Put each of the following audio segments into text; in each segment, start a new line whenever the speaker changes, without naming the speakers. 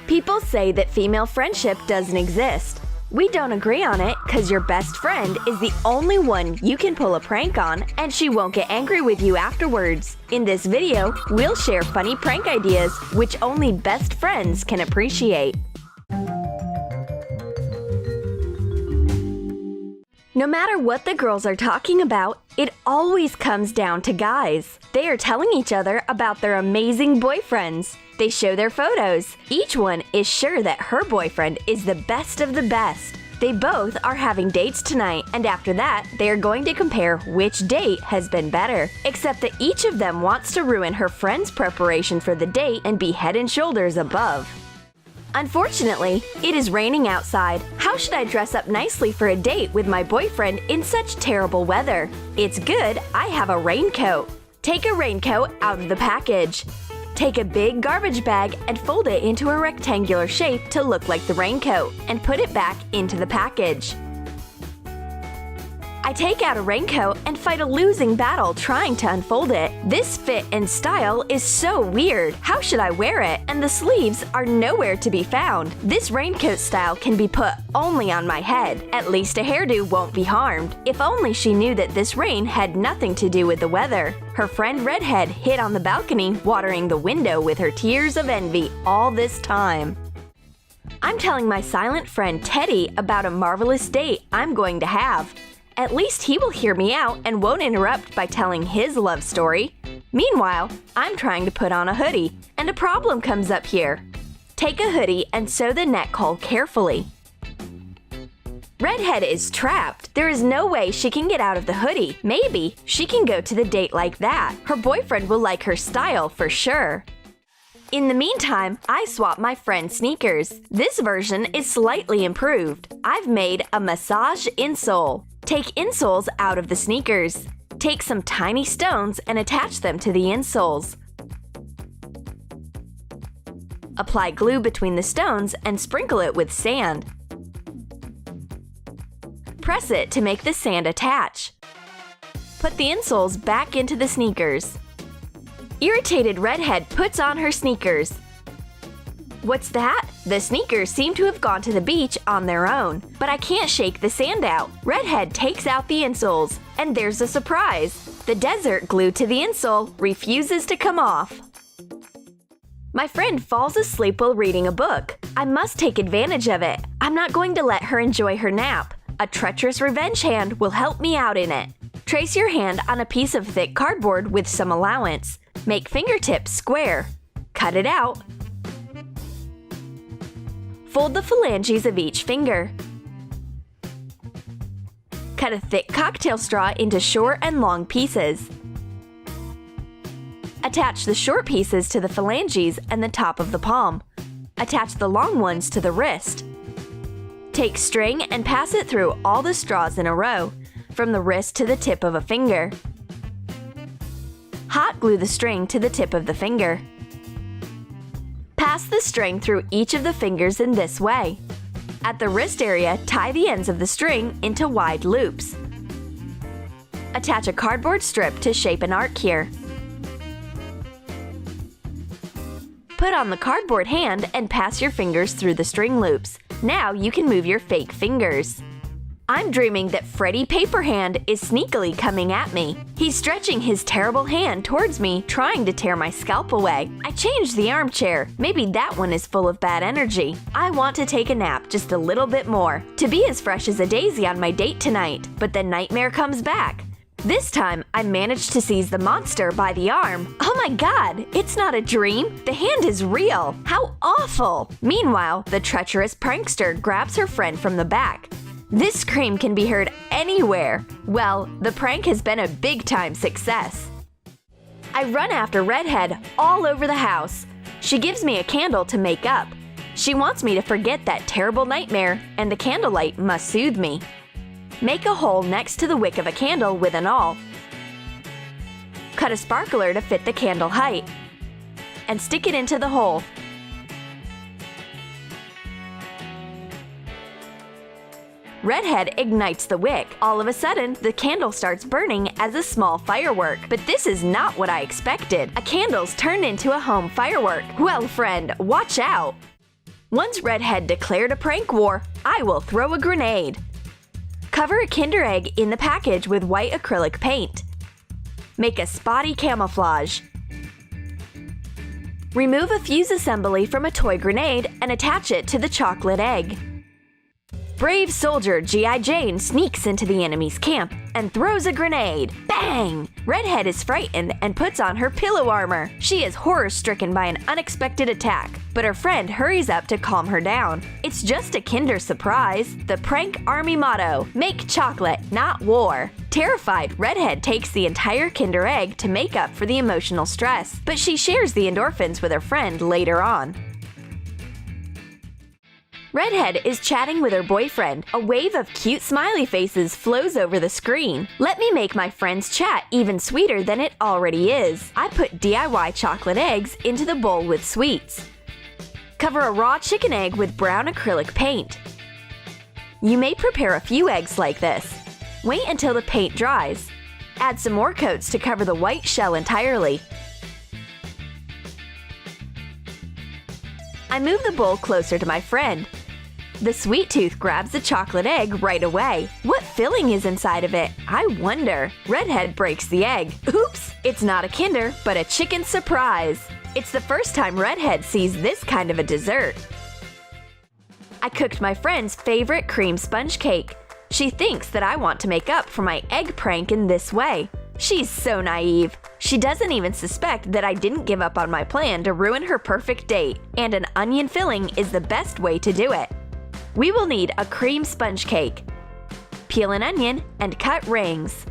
People say that female friendship doesn't exist. We don't agree on it because your best friend is the only one you can pull a prank on and she won't get angry with you afterwards. In this video, we'll share funny prank ideas which only best friends can appreciate. No matter what the girls are talking about, it always comes down to guys. They are telling each other about their amazing boyfriends. They show their photos. Each one is sure that her boyfriend is the best of the best. They both are having dates tonight, and after that, they are going to compare which date has been better. Except that each of them wants to ruin her friend's preparation for the date and be head and shoulders above. Unfortunately, it is raining outside. How should I dress up nicely for a date with my boyfriend in such terrible weather? It's good I have a raincoat. Take a raincoat out of the package. Take a big garbage bag and fold it into a rectangular shape to look like the raincoat, and put it back into the package. I take out a raincoat and fight a losing battle trying to unfold it. This fit and style is so weird. How should I wear it? And the sleeves are nowhere to be found. This raincoat style can be put only on my head. At least a hairdo won't be harmed. If only she knew that this rain had nothing to do with the weather. Her friend Redhead hid on the balcony, watering the window with her tears of envy all this time. I'm telling my silent friend Teddy about a marvelous date I'm going to have. At least he will hear me out and won't interrupt by telling his love story. Meanwhile, I'm trying to put on a hoodie, and a problem comes up here. Take a hoodie and sew the neck hole carefully. Redhead is trapped. There is no way she can get out of the hoodie. Maybe she can go to the date like that. Her boyfriend will like her style for sure. In the meantime, I swap my friend's sneakers. This version is slightly improved. I've made a massage insole. Take insoles out of the sneakers. Take some tiny stones and attach them to the insoles. Apply glue between the stones and sprinkle it with sand. Press it to make the sand attach. Put the insoles back into the sneakers. Irritated Redhead puts on her sneakers. What's that? The sneakers seem to have gone to the beach on their own, but I can't shake the sand out. Redhead takes out the insoles, and there's a surprise. The desert glue to the insole refuses to come off. My friend falls asleep while reading a book. I must take advantage of it. I'm not going to let her enjoy her nap. A treacherous revenge hand will help me out in it. Trace your hand on a piece of thick cardboard with some allowance. Make fingertips square. Cut it out. Fold the phalanges of each finger. Cut a thick cocktail straw into short and long pieces. Attach the short pieces to the phalanges and the top of the palm. Attach the long ones to the wrist. Take string and pass it through all the straws in a row, from the wrist to the tip of a finger. Hot glue the string to the tip of the finger. Pass the string through each of the fingers in this way. At the wrist area, tie the ends of the string into wide loops. Attach a cardboard strip to shape an arc here. Put on the cardboard hand and pass your fingers through the string loops. Now you can move your fake fingers. I'm dreaming that Freddy Paperhand is sneakily coming at me. He's stretching his terrible hand towards me, trying to tear my scalp away. I changed the armchair. Maybe that one is full of bad energy. I want to take a nap just a little bit more, to be as fresh as a daisy on my date tonight. But the nightmare comes back. This time, I managed to seize the monster by the arm. Oh my god, it's not a dream. The hand is real. How awful! Meanwhile, the treacherous prankster grabs her friend from the back. This scream can be heard anywhere. Well, the prank has been a big-time success. I run after Redhead all over the house. She gives me a candle to make up. She wants me to forget that terrible nightmare, and the candlelight must soothe me. Make a hole next to the wick of a candle with an awl. Cut a sparkler to fit the candle height, and stick it into the hole. Redhead ignites the wick. All of a sudden, the candle starts burning as a small firework. But this is not what I expected. A candle's turned into a home firework. Well, friend, watch out! Once Redhead declared a prank war, I will throw a grenade. Cover a Kinder Egg in the package with white acrylic paint. Make a spotty camouflage. Remove a fuse assembly from a toy grenade and attach it to the chocolate egg. Brave soldier G.I. Jane sneaks into the enemy's camp and throws a grenade. Bang! Redhead is frightened and puts on her pillow armor. She is horror-stricken by an unexpected attack, but her friend hurries up to calm her down. It's just a Kinder surprise. The prank army motto: make chocolate, not war. Terrified, Redhead takes the entire Kinder Egg to make up for the emotional stress, but she shares the endorphins with her friend later on. Redhead is chatting with her boyfriend. A wave of cute smiley faces flows over the screen. Let me make my friend's chat even sweeter than it already is. I put DIY chocolate eggs into the bowl with sweets. Cover a raw chicken egg with brown acrylic paint. You may prepare a few eggs like this. Wait until the paint dries. Add some more coats to cover the white shell entirely. I move the bowl closer to my friend. The sweet tooth grabs the chocolate egg right away. What filling is inside of it? I wonder. Redhead breaks the egg. Oops! It's not a Kinder, but a chicken surprise. It's the first time Redhead sees this kind of a dessert. I cooked my friend's favorite cream sponge cake. She thinks that I want to make up for my egg prank in this way. She's so naive. She doesn't even suspect that I didn't give up on my plan to ruin her perfect date, and an onion filling is the best way to do it. We will need a cream sponge cake. Peel an onion and cut rings.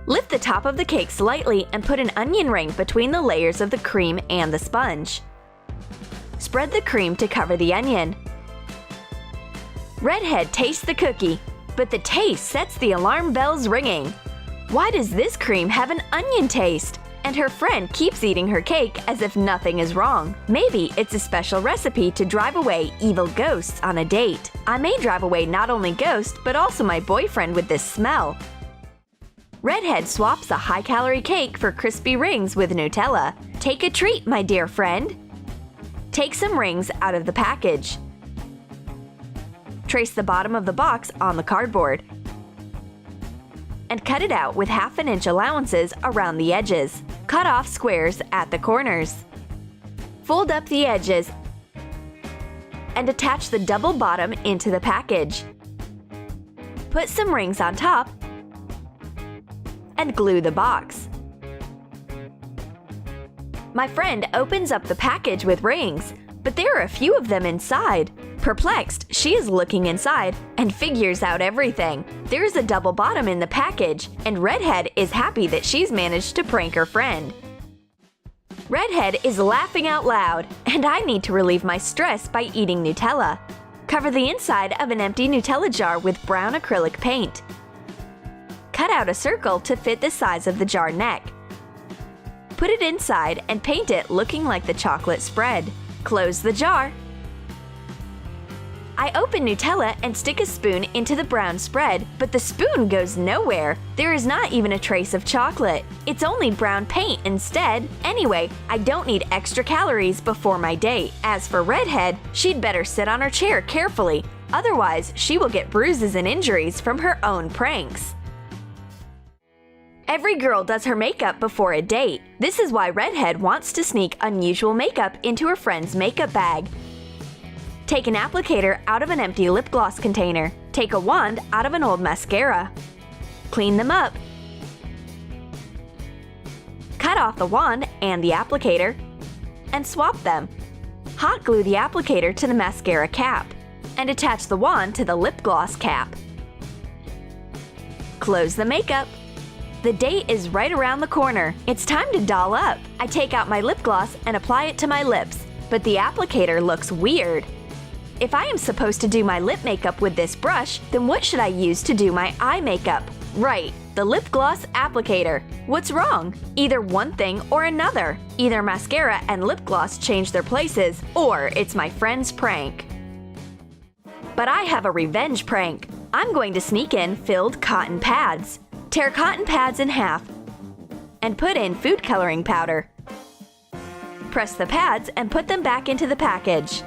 Lift the top of the cake slightly and put an onion ring between the layers of the cream and the sponge. Spread the cream to cover the onion. Redhead tastes the cookie, but the taste sets the alarm bells ringing. Why does this cream have an onion taste? And her friend keeps eating her cake as if nothing is wrong. Maybe it's a special recipe to drive away evil ghosts on a date. I may drive away not only ghosts, but also my boyfriend with this smell. Redhead swaps a high-calorie cake for crispy rings with Nutella. Take a treat, my dear friend. Take some rings out of the package. Trace the bottom of the box on the cardboard and cut it out with 1/2 inch allowances around the edges. Cut off squares at the corners. Fold up the edges and attach the double bottom into the package. Put some rings on top and glue the box. My friend opens up the package with rings, but there are a few of them inside. Perplexed, she is looking inside and figures out everything. There's a double bottom in the package, and Redhead is happy that she's managed to prank her friend. Redhead is laughing out loud, and I need to relieve my stress by eating Nutella. Cover the inside of an empty Nutella jar with brown acrylic paint. Cut out a circle to fit the size of the jar neck. Put it inside and paint it looking like the chocolate spread. Close the jar. I open Nutella and stick a spoon into the brown spread, but the spoon goes nowhere. There is not even a trace of chocolate. It's only brown paint instead. Anyway, I don't need extra calories before my date. As for Redhead, she'd better sit on her chair carefully. Otherwise, she will get bruises and injuries from her own pranks. Every girl does her makeup before a date. This is why Redhead wants to sneak unusual makeup into her friend's makeup bag. Take an applicator out of an empty lip gloss container. Take a wand out of an old mascara. Clean them up. Cut off the wand and the applicator and swap them. Hot glue the applicator to the mascara cap and attach the wand to the lip gloss cap. Close the makeup. The date is right around the corner. It's time to doll up. I take out my lip gloss and apply it to my lips, but the applicator looks weird. If I am supposed to do my lip makeup with this brush, then what should I use to do my eye makeup? Right, the lip gloss applicator. What's wrong? Either one thing or another. Either mascara and lip gloss change their places, or it's my friend's prank. But I have a revenge prank. I'm going to sneak in filled cotton pads. Tear cotton pads in half and put in food coloring powder. Press the pads and put them back into the package.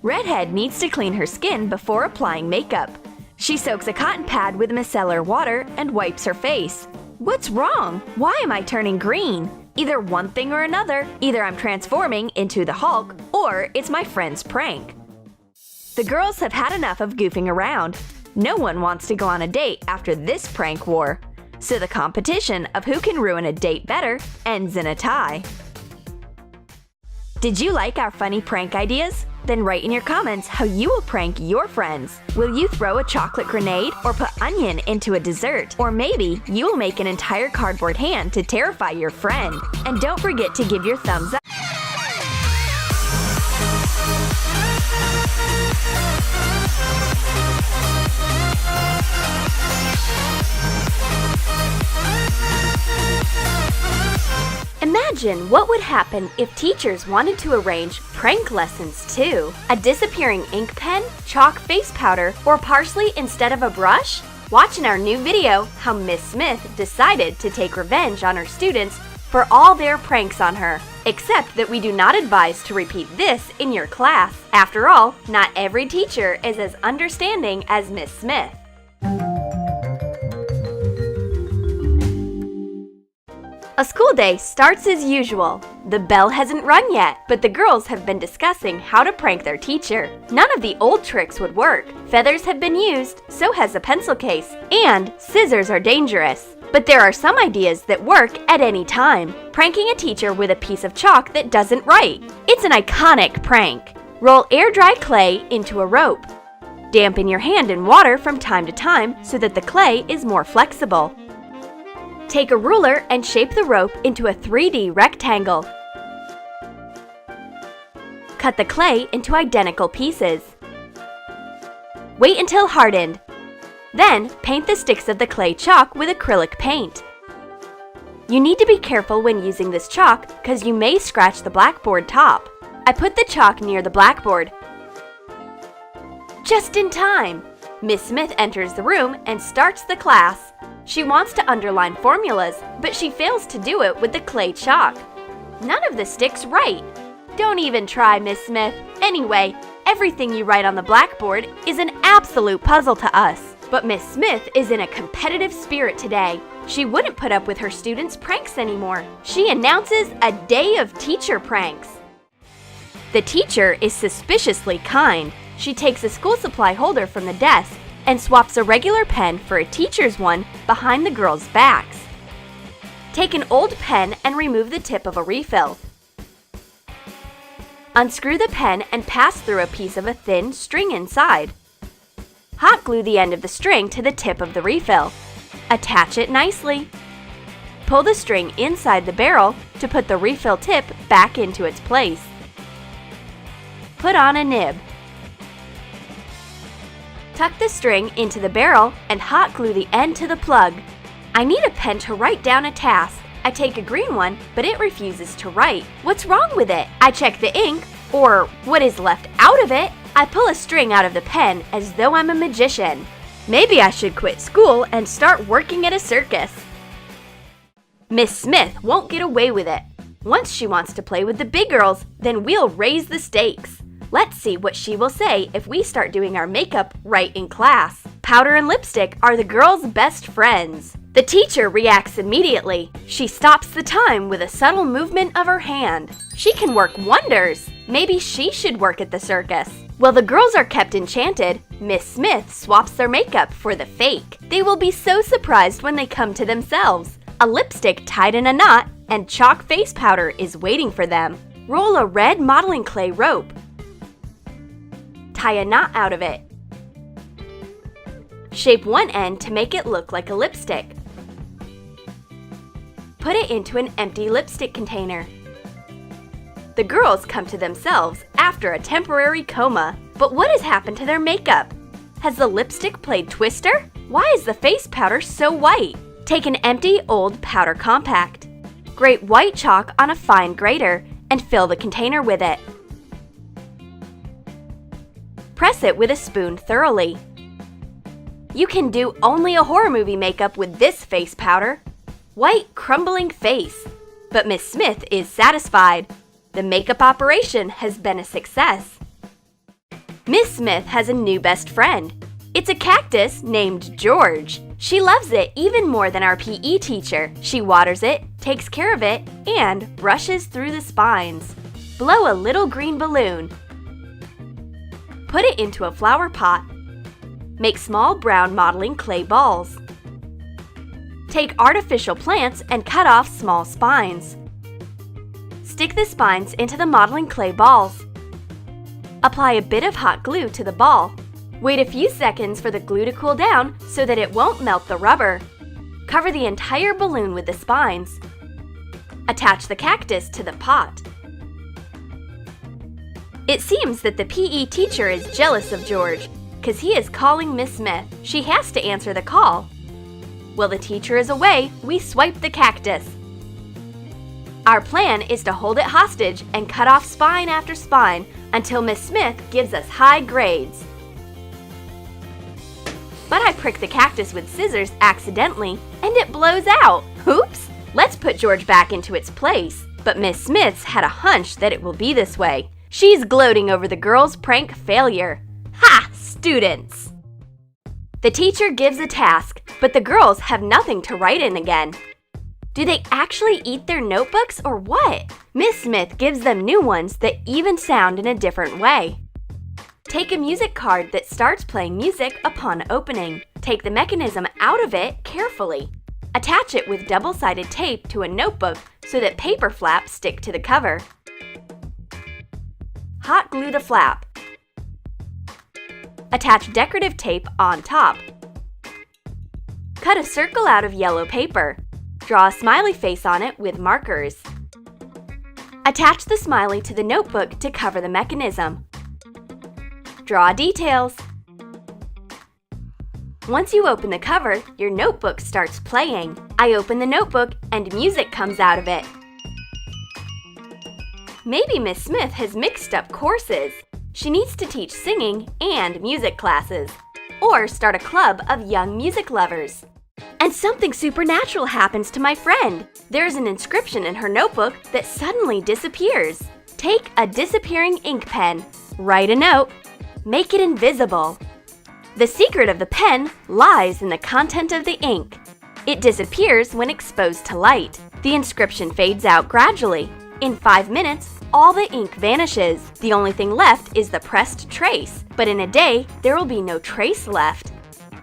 Redhead needs to clean her skin before applying makeup. She soaks a cotton pad with micellar water and wipes her face. What's wrong? Why am I turning green? Either one thing or another. Either I'm transforming into the Hulk, or it's my friend's prank. The girls have had enough of goofing around. No one wants to go on a date after this prank war. So the competition of who can ruin a date better ends in a tie. Did you like our funny prank ideas? Then write in your comments how you will prank your friends. Will you throw a chocolate grenade or put onion into a dessert? Or maybe you will make an entire cardboard hand to terrify your friend. And don't forget to give your thumbs up. Imagine what would happen if teachers wanted to arrange prank lessons too. A disappearing ink pen, chalk face powder, or parsley instead of a brush? Watch in our new video how Miss Smith decided to take revenge on her students for all their pranks on her. Except that we do not advise to repeat this in your class. After all, not every teacher is as understanding as Miss Smith. A school day starts as usual. The bell hasn't rung yet, but the girls have been discussing how to prank their teacher. None of the old tricks would work. Feathers have been used, so has a pencil case, and scissors are dangerous. But there are some ideas that work at any time. Pranking a teacher with a piece of chalk that doesn't write. It's an iconic prank. Roll air-dry clay into a rope. Dampen your hand in water from time to time so that the clay is more flexible. Take a ruler and shape the rope into a 3D rectangle. Cut the clay into identical pieces. Wait until hardened. Then, paint the sticks of the clay chalk with acrylic paint. You need to be careful when using this chalk because you may scratch the blackboard top. I put the chalk near the blackboard. Just in time! Miss Smith enters the room and starts the class. She wants to underline formulas, but she fails to do it with the clay chalk. None of the sticks write. Don't even try, Miss Smith. Anyway, everything you write on the blackboard is an absolute puzzle to us. But Miss Smith is in a competitive spirit today. She wouldn't put up with her students' pranks anymore. She announces a day of teacher pranks. The teacher is suspiciously kind. She takes a school supply holder from the desk and swaps a regular pen for a teacher's one behind the girls' backs. Take an old pen and remove the tip of a refill. Unscrew the pen and pass through a piece of a thin string inside. Hot glue the end of the string to the tip of the refill. Attach it nicely. Pull the string inside the barrel to put the refill tip back into its place. Put on a nib. Tuck the string into the barrel and hot glue the end to the plug. I need a pen to write down a task. I take a green one, but it refuses to write. What's wrong with it? I check the ink, or what is left out of it. I pull a string out of the pen as though I'm a magician. Maybe I should quit school and start working at a circus. Miss Smith won't get away with it. Once she wants to play with the big girls, then we'll raise the stakes. Let's see what she will say if we start doing our makeup right in class. Powder and lipstick are the girls' best friends. The teacher reacts immediately. She stops the time with a subtle movement of her hand. She can work wonders. Maybe she should work at the circus. While the girls are kept enchanted, Miss Smith swaps their makeup for the fake. They will be so surprised when they come to themselves. A lipstick tied in a knot and chalk face powder is waiting for them. Roll a red modeling clay rope. Tie a knot out of it. Shape one end to make it look like a lipstick. Put it into an empty lipstick container. The girls come to themselves after a temporary coma. But what has happened to their makeup? Has the lipstick played Twister? Why is the face powder so white? Take an empty old powder compact. Grate white chalk on a fine grater and fill the container with it. Press it with a spoon thoroughly. You can do only a horror movie makeup with this face powder. White, crumbling face. But Miss Smith is satisfied. The makeup operation has been a success. Miss Smith has a new best friend. It's a cactus named George. She loves it even more than our PE teacher. She waters it, takes care of it, and brushes through the spines. Blow a little green balloon. Put it into a flower pot. Make small brown modeling clay balls. Take artificial plants and cut off small spines. Stick the spines into the modeling clay balls. Apply a bit of hot glue to the ball. Wait a few seconds for the glue to cool down so that it won't melt the rubber. Cover the entire balloon with the spines. Attach the cactus to the pot. It seems that the PE teacher is jealous of George because he is calling Miss Smith. She has to answer the call. While the teacher is away, we swipe the cactus. Our plan is to hold it hostage and cut off spine after spine until Miss Smith gives us high grades. But I prick the cactus with scissors accidentally, and it blows out. Oops! Let's put George back into its place. But Miss Smith's had a hunch that it will be this way. She's gloating over the girls' prank failure. Ha! Students! The teacher gives a task, but the girls have nothing to write in again. Do they actually eat their notebooks or what? Miss Smith gives them new ones that even sound in a different way. Take a music card that starts playing music upon opening. Take the mechanism out of it carefully. Attach it with double-sided tape to a notebook so that paper flaps stick to the cover. Hot glue the flap. Attach decorative tape on top. Cut a circle out of yellow paper. Draw a smiley face on it with markers. Attach the smiley to the notebook to cover the mechanism. Draw details. Once you open the cover, your notebook starts playing. I open the notebook and music comes out of it. Maybe Miss Smith has mixed up courses. She needs to teach singing and music classes, or start a club of young music lovers. And something supernatural happens to my friend. There's an inscription in her notebook that suddenly disappears. Take a disappearing ink pen, write a note, make it invisible. The secret of the pen lies in the content of the ink. It disappears when exposed to light. The inscription fades out gradually. In 5 minutes, all the ink vanishes. The only thing left is the pressed trace, but in a day, there will be no trace left.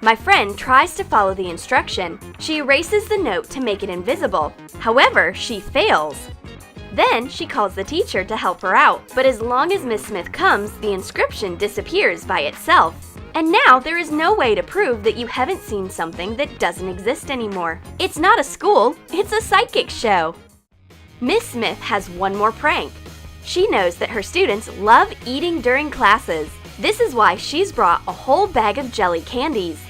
My friend tries to follow the instruction. She erases the note to make it invisible. However, she fails. Then she calls the teacher to help her out, but as long as Miss Smith comes, the inscription disappears by itself. And now there is no way to prove that you haven't seen something that doesn't exist anymore. It's not a school, it's a psychic show. Miss Smith has one more prank. She knows that her students love eating during classes. This is why she's brought a whole bag of jelly candies.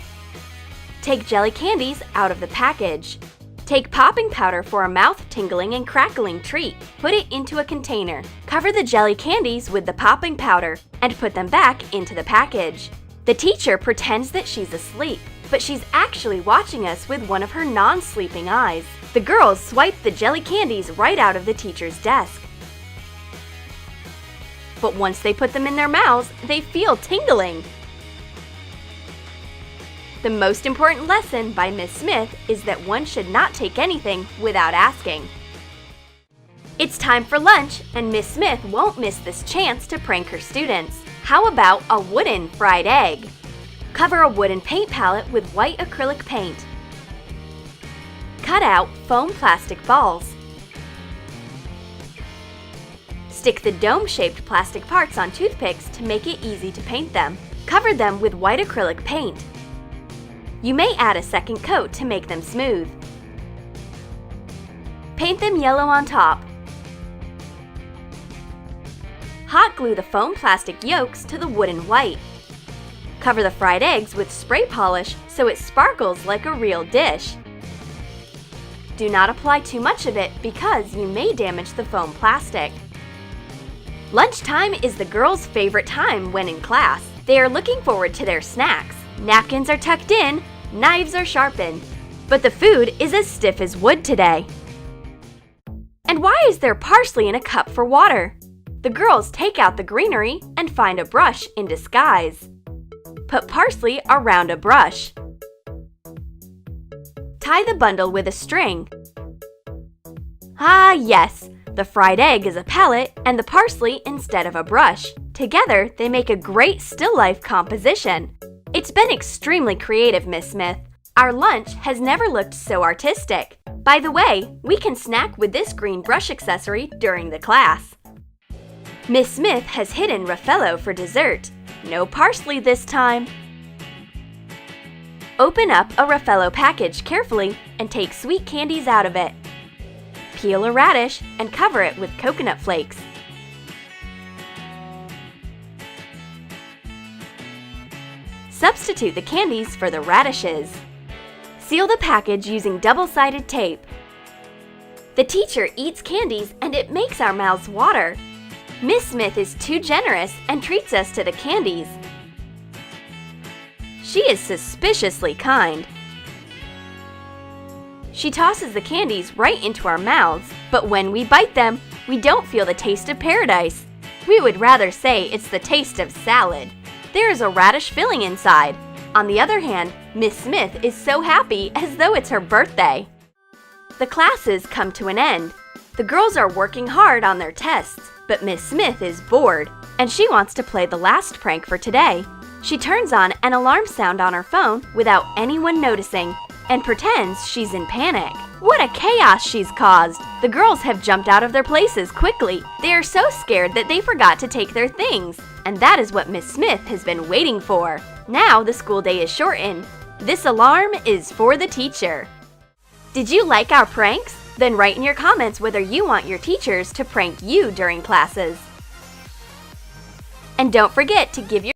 Take jelly candies out of the package. Take popping powder for a mouth-tingling and crackling treat. Put it into a container. Cover the jelly candies with the popping powder and put them back into the package. The teacher pretends that she's asleep, but she's actually watching us with one of her non-sleeping eyes. The girls swipe the jelly candies right out of the teacher's desk. But once they put them in their mouths, they feel tingling. The most important lesson by Miss Smith is that one should not take anything without asking. It's time for lunch, and Miss Smith won't miss this chance to prank her students. How about a wooden fried egg? Cover a wooden paint palette with white acrylic paint. Cut out foam plastic balls. Stick the dome-shaped plastic parts on toothpicks to make it easy to paint them. Cover them with white acrylic paint. You may add a second coat to make them smooth. Paint them yellow on top. Hot glue the foam plastic yolks to the wooden white. Cover the fried eggs with spray polish so it sparkles like a real dish. Do not apply too much of it because you may damage the foam plastic. Lunchtime is the girls' favorite time when in class. They are looking forward to their snacks. Napkins are tucked in, knives are sharpened. But the food is as stiff as wood today. And why is there parsley in a cup for water? The girls take out the greenery and find a brush in disguise. Put parsley around a brush. Tie the bundle with a string. Ah, yes! The fried egg is a palette and the parsley instead of a brush. Together, they make a great still life composition. It's been extremely creative, Miss Smith. Our lunch has never looked so artistic. By the way, we can snack with this green brush accessory during the class. Miss Smith has hidden Raffaello for dessert. No parsley this time. Open up a Raffaello package carefully and take sweet candies out of it. Peel a radish and cover it with coconut flakes. Substitute the candies for the radishes. Seal the package using double-sided tape. The teacher eats candies and it makes our mouths water. Miss Smith is too generous and treats us to the candies. She is suspiciously kind. She tosses the candies right into our mouths, but when we bite them, we don't feel the taste of paradise. We would rather say it's the taste of salad. There is a radish filling inside. On the other hand, Miss Smith is so happy as though it's her birthday. The classes come to an end. The girls are working hard on their tests, but Miss Smith is bored, and she wants to play the last prank for today. She turns on an alarm sound on her phone without anyone noticing and pretends she's in panic. What a chaos she's caused! The girls have jumped out of their places quickly. They are so scared that they forgot to take their things, and that is what Miss Smith has been waiting for. Now the school day is shortened. This alarm is for the teacher. Did you like our pranks? Then write in your comments whether you want your teachers to prank you during classes. And don't forget to give your